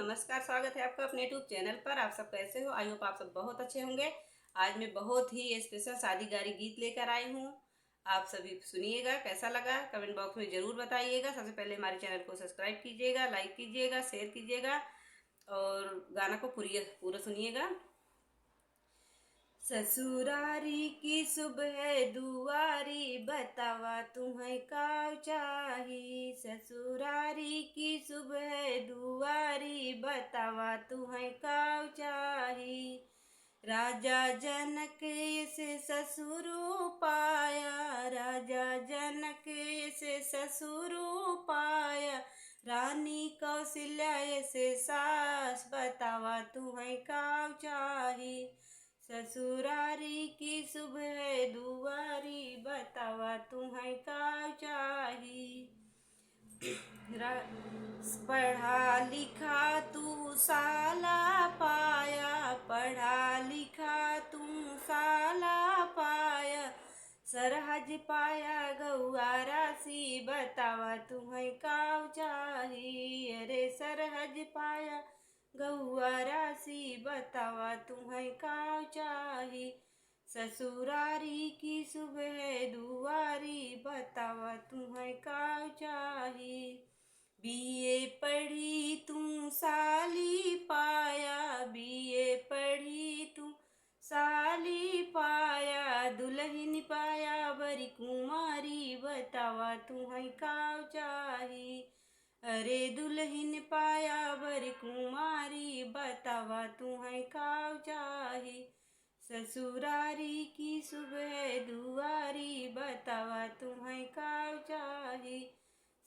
नमस्कार, स्वागत है आपका अपने यूट्यूब चैनल पर। आप सब कैसे हो? आई होप आप सब बहुत अच्छे होंगे। आज मैं बहुत ही स्पेशल शादी गारी गीत लेकर आई हूँ। आप सभी सुनिएगा, कैसा लगा कमेंट बॉक्स में ज़रूर बताइएगा। सबसे पहले हमारे चैनल को सब्सक्राइब कीजिएगा, लाइक कीजिएगा, शेयर कीजिएगा और गाना को पूरा सुनिएगा। ससुरारी की सुबह दुआरी बतावा तुम्हें का चाही। ससुरारी की सुबह दुआरी बतावा तुम्हें का चाही। राजा जनक से ससुर पाया, राजा जनक से ससुर पाया। रानी कौशल्या से सास बतावा तुम्हें का चाही। ससुरारी की सुबह दुआरी बतावा तुम्हें का चाही। पढ़ा लिखा तू साला पाया, पढ़ा लिखा तू साला पाया। सरहज पाया गौआ राशि बतावा तुम्हें का चाही। अरे सरहज पाया गौआ राशि बतावा तुम्हें का चाही। ससुरारी की सुबह दुआरी बतावा तुम्हें का चाही। बीए पढ़ी तू साली पाया, बीए पढ़ी तू साली पाया। दुल्हन पाया बरी कुमारी बतावा तुम्हें का चाही। अरे दुल्हन पाया बर कुमारी बतावा तुम्हें का चाही। ससुरारी की सुबह दुआरी बतावा तुम्हें का चाही।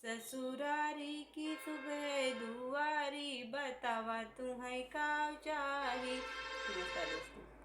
ससुरारी की सुबह दुआरी बतावा तुम्हें का चाही। नमस्कार दोस्तों।